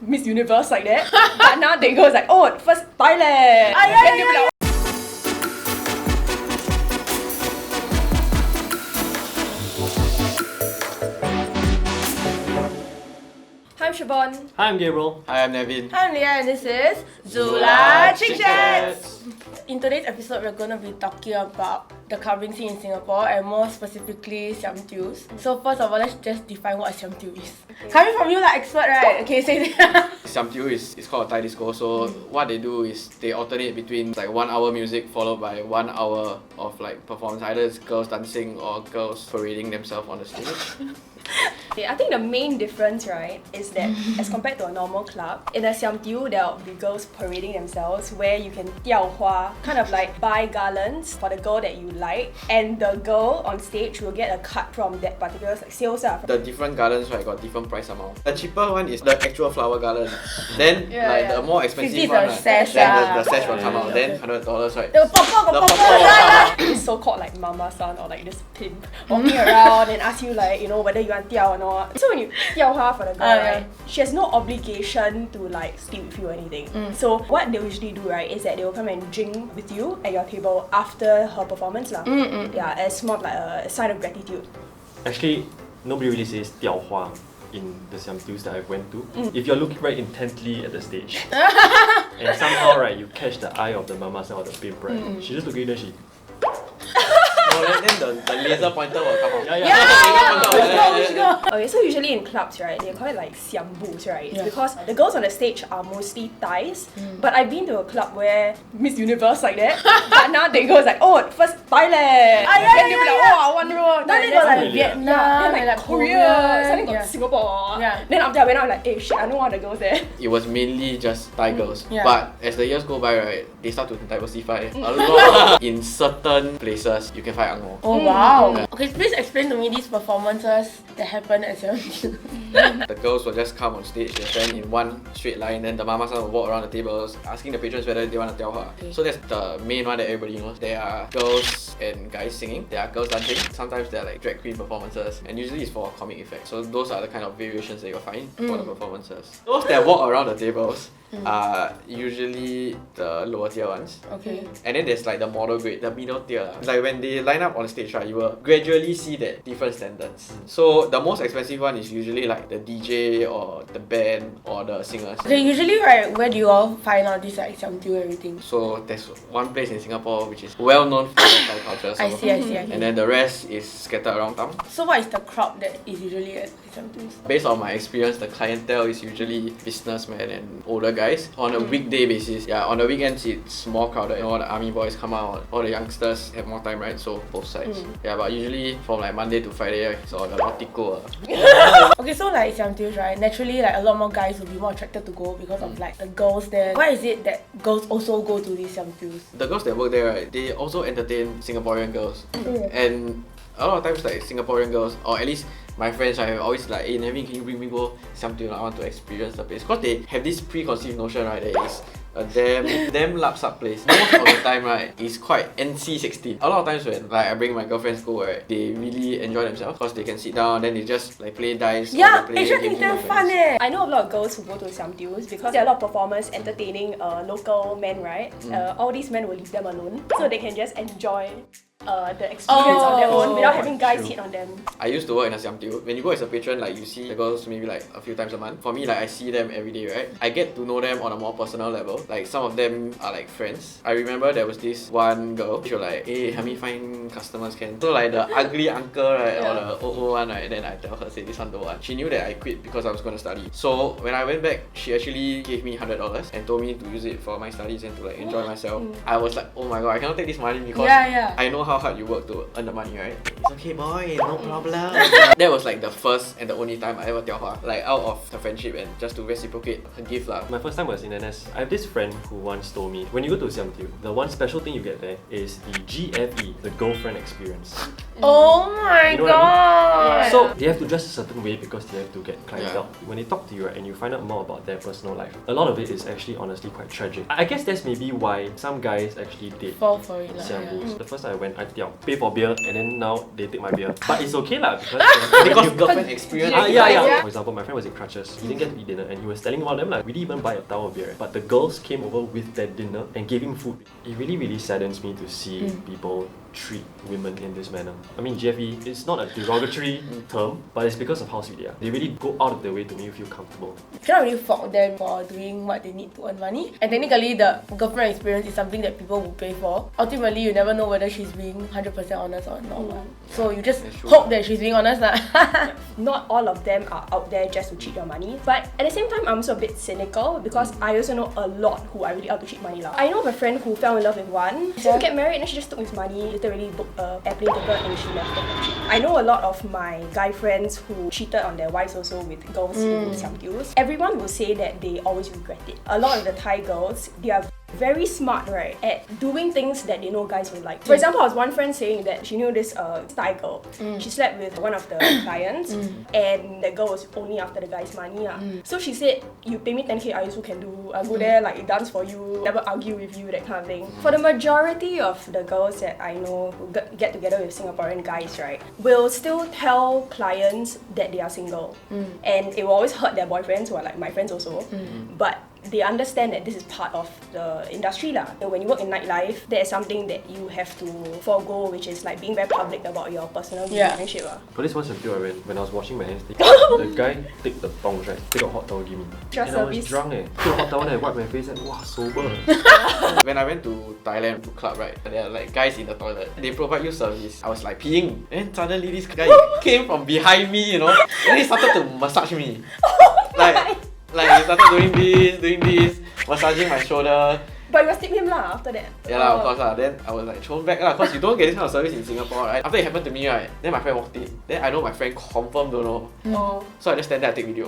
Miss Universe like that. But now they go like, oh, first Thailand. Then they be like, hi, I'm Siobhan. Hi, I'm Gabriel. Hi, I'm Nevin. Hi, I'm Leah, and this is ZULA ChickChats. In today's episode, we're going to be talking about the clubbing scene in Singapore and more specifically Siam Diu. So first of all, let's just define what a Siam Diu is. Coming from you, like expert, right? Okay, say that. Siam Diu is called a Thai disco. So what they do is they alternate between like 1 hour music followed by 1 hour of like performance. Either it's girls dancing or girls parading themselves on the stage. Okay, I think the main difference, right, is that as compared to a normal club, in a Siam Diu, there will be girls parading themselves where you can 吊花, kind of like buy garlands for the girl that you like, and the girl on stage will get a cut from that particular like, sales. The different garlands, right, got different price amount. The cheaper one is the actual flower garland. Then the more expensive one, right, sash, then the sash will come out. Then $100, right? The purple. It's so called like mama son or like this pimp walking around and ask you like, you know, whether you want 吊 or not. So when you 吊 花 for the girl, right, she has no obligation to like sleep with you or anything. So what they usually do, right, is that they will come and drink with you at your table after her performance lah. Yeah, as more of like a sign of gratitude. Actually, nobody really says 吊花 in the Siam Dius that I've went to. If you're looking very intently at the stage, and somehow, right, you catch the eye of the mama or the pimp, right, she just looking there, she... Then the laser pointer will come out. Okay, so usually in clubs, right, they call it like Siam Bus, right? It's because the girls on the stage are mostly Thais. But I've been to a club where Miss Universe like that. But now they go like, oh, first Thailand. Then they be like, oh, I want to. Then they go like Vietnam, then like Korea, suddenly got Singapore. Then after I went out like, hey shit, I know all the girls there. It was mainly just Thai girls. But as the years go by, right, they start to diversify a lot. In certain places, you can find Ang Moh. Oh wow! Okay, please explain to me these performances that happen at Siam Diu. The girls will just come on stage, they stand in one straight line, then the mama son will walk around the tables asking the patrons whether they want to 吊花. So that's the main one that everybody knows. There are girls and guys singing, there are girls dancing, sometimes there are like drag queen performances, and usually it's for comic effect. So those are the kind of variations that you'll find for the performances. Those that walk around the tables are usually the lower tier ones. Okay. And then there's like the model grade, the middle tier. Like when they line up on stage, right, you will gradually see that different standards. So the most expensive one is usually like the DJ or the band or the singers. Okay, usually, right, where do you all find all this like Siam Diu everything? So there's one place in Singapore which is well known for Thai culture. So I see. And then the rest is scattered around town. So what is the crowd that is usually at Siam Diu? Based on my experience, the clientele is usually businessmen and older guys. On a weekday basis, on the weekends it's more crowded. You know, all the army boys come out, all the youngsters have more time, right? So both sides. But usually from like Monday to Friday, it's all the Nautico. Okay, so like Siam Diu, right, naturally like a lot more guys will be more attracted to go because of like the girls there. Why is it that girls also go to these Siam Dius? The girls that work there, right, they also entertain Singaporean girls. And a lot of times like Singaporean girls, or at least my friends, right, are always like, hey Nevin, can you bring me go Siam Diu? I want to experience the place. Because they have this preconceived notion, right, that it's a damn lapsap place. Most of the time, right, it's quite NC-16. A lot of times when like I bring my girlfriends go, right, they really enjoy themselves because they can sit down, then they just like play dice. Yeah, or they actually play it's games damn with their fun friends. I know a lot of girls who go to Siam Diu because there are a lot of performers entertaining local men, right? All these men will leave them alone so they can just enjoy the experience on their own without having guys hit on them. I used to work in a Siam Diu. When you go as a patron, like you see the girls maybe like a few times a month. For me, like I see them every day, right? I get to know them on a more personal level. Like some of them are like friends. I remember there was this one girl. She was like, hey, help me find customers can. So like the ugly uncle, right, or the old one, right? Then I tell her, say this one don't want. She knew that I quit because I was going to study. So when I went back, she actually gave me $100 and told me to use it for my studies and to like enjoy myself. I was like, oh my god, I cannot take this money because I know how hard you work to earn the money, right? It's okay, boy, no problem. That was like the first and the only time I ever 吊花, like out of the friendship and just to reciprocate her gift lah. My first time was in NS. I have this friend who once told me, when you go to Siam Diu, the one special thing you get there is the GFE, the girlfriend experience. Oh my You know what I god! So they have to dress a certain way because they have to get clientele. When they talk to you, right, and you find out more about their personal life, a lot of it is actually honestly quite tragic. I guess that's maybe why some guys actually date Fall for it lah. Siam Yeah. Bus. The first time I went, I pay for beer, and then now they take my beer. But it's okay lah because Because girlfriend experience. yeah. For example, my friend was in crutches. He didn't get to eat dinner, and he was telling one of them like, we didn't even buy a tower of beer. But the girls came over with their dinner and gave him food. It really saddens me to see people treat women in this manner. I mean, GFE is not a derogatory term, but it's because of how sweet they are. They really go out of their way to make you feel comfortable. You cannot really fault them for doing what they need to earn money. And technically, the girlfriend experience is something that people will pay for. Ultimately, you never know whether she's being 100% honest or not. So you just hope that she's being honest lah. Not all of them are out there just to cheat your money, but at the same time I'm also a bit cynical because I also know a lot who are really out to cheat money lah. I know of a friend who fell in love with one, so to get married and then she just took his money, literally booked a airplane ticket and she left the country. I know a lot of my guy friends who cheated on their wives also with girls in Siam Diu. Everyone will say that they always regret it. A lot of the Thai girls, they are very smart, right, at doing things that they know guys will like. For example, I was one friend saying that she knew this Thai girl. She slept with one of the clients and the girl was only after the guy's money. So she said, you pay me 10k, I also can do. I'll go there, like dance for you, never argue with you, that kind of thing. For the majority of the girls that I know who get together with Singaporean guys, right, will still tell clients that they are single. And it will always hurt their boyfriends, who are like my friends also. But they understand that this is part of the industry lah. When you work in nightlife, there is something that you have to forego, which is like being very public about your personal relationship lah. For this one Siam Diu, when I was washing my hands, the guy take the tongs, right, take a hot towel, give me. Just and I was service. drunk took a hot towel and wiped my face and wow, sober. When I went to Thailand to club, right, there are like guys in the toilet. They provide you service. I was like peeing, and suddenly this guy came from behind me, you know, and he started to massage me. Like he started doing this, massaging my shoulder. But you must tip him lah after that. Yeah lah, of course lah. Then I was like thrown back lah, cause you don't get this kind of service in Singapore, right? After it happened to me, right, then my friend walked in. Then I know my friend confirmed don't know. So I just stand there and take video.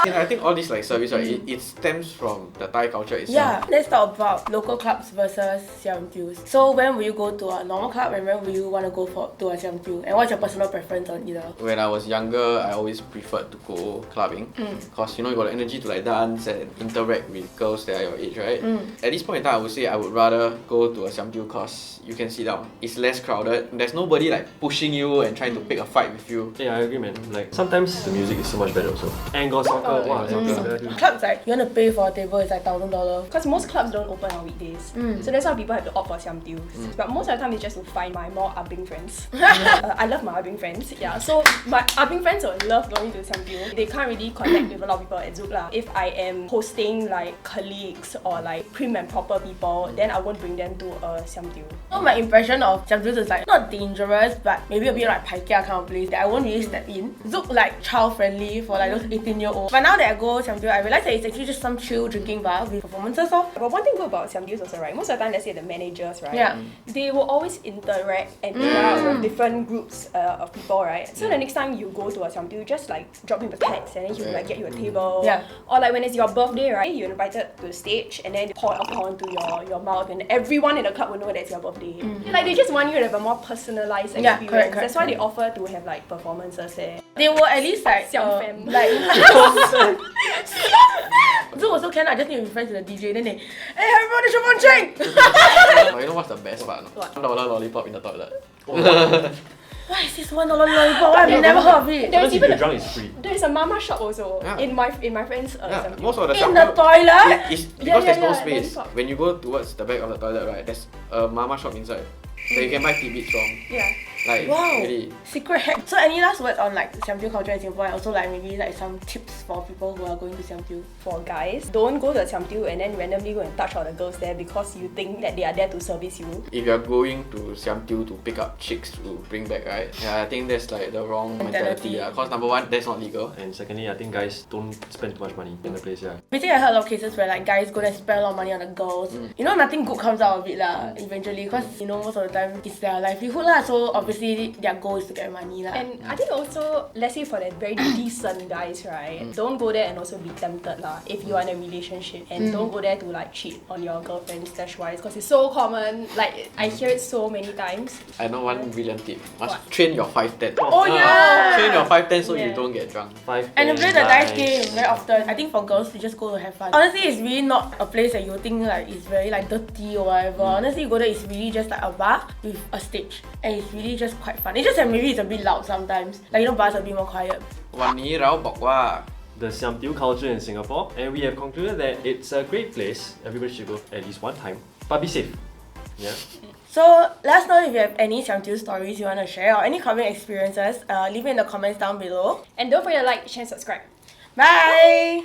I think all this like service, right, it stems from the Thai culture itself. Yeah, let's talk about local clubs versus Siam Diu. So when will you go to a normal club and when will you want to go to a Siam Diu? And what's your personal preference on either? When I was younger, I always preferred to go clubbing because you know you got the energy to like dance and interact with girls that are your age, right? At this point in time, I would say I would rather go to a Siam Diu because you can sit down. It's less crowded. There's nobody like pushing you and trying to pick a fight with you. Yeah, I agree, man. Like sometimes the music is so much better also. And got soccer, wow, soccer. Clubs like you want to pay for a table, it's like $1,000. Because most clubs don't open on weekdays. So that's why people have to opt for Siam Diu. But most of the time it's just to find my more upping friends. I love my upping friends, yeah. So my upping friends will love going to Siam Diu. They can't really connect with a lot of people at ZULA. If I am hosting like colleagues or like prim and proper people, then I won't bring them to a Siam Diu. So my impression of Siam Diu is like not dangerous, but maybe a bit like paikia kind of place that I won't really step in. Zouk like child friendly for like those 18-year-olds. But now that I go Siam Diu, I realize that it's actually just some chill drinking bar with performances off. But one thing good about Siam Diu also, right? Most of the time, let's say the managers, right? Yeah. They will always interact and interact with different groups of people, right? So the next time you go to a Siam Diu, just like drop him a text and then he will like get you a table. Yeah. Or like when it's your birthday, right? You're invited to the stage and then they pour alcohol into your mouth and everyone in the club will know that it's your birthday. Like they just want you to have a more personalized experience. Yeah, correct. That's why they offer to have like performances there. They will at least like Siam fam. like Zouk also can, I just need to be friends with the DJ. Then they, hey everybody, show one drink. But you know what's the best part? What? $1 lollipop in the toilet. What is this $1 lollipop? I've never heard of it. There's Sometimes if even you're drunk, it's free. there's a mama shop also Yeah. in my friend's Yeah, Siam Diu. most of the In the toilet? It's because there's no yeah, space. lollipop. When you go towards the back of the toilet, right, there's a mama shop inside. So you can buy tidbits from. Yeah. Like, Wow. really. Secret hack. So any last words on like Siam Diu culture in Singapore and also like maybe like some tips for people who are going to Siam Diu? For guys, don't go to Siam Diu and then randomly go and touch all the girls there because you think that they are there to service you. If you're going to Siam Diu to pick up chicks to bring back, right? Yeah, I think that's like the wrong mentality. Because number one, that's not legal. And secondly, I think guys don't spend too much money in the place, yeah. Basically, I heard a lot of cases where like guys go there and spend a lot of money on the girls. You know, nothing good comes out of it lah, eventually, because you know most of the time it's their livelihood lah. So obviously obviously their goal is to get money lah. And I think also, let's say for the very decent guys, right? Don't go there and also be tempted lah. If you are in a relationship, and don't go there to like cheat on your girlfriend / wives, because it's so common. Like I hear it so many times. I know one brilliant tip. Must What? train your 5'10". Oh yeah! Train your 5'10" so you Yeah. don't get drunk. 5, And to 10, play the dice nice. game very often. I think for girls, we just go to have fun. Honestly, it's really not a place that you think like it's very like dirty or whatever. Honestly, you go there, it's really just like a bar with a stage, and it's really just quite fun. It's just that maybe it's a bit loud sometimes. Like you know, bars are a bit more quiet. วันนี้เราบอกว่า The Siam Diu culture in Singapore, and we have concluded that it's a great place. Everybody should go at least one time, but be safe. Yeah. So let us know if you have any Siam Diu stories you want to share or any common experiences. Leave it in the comments down below. And don't forget to like, share, and subscribe. Bye.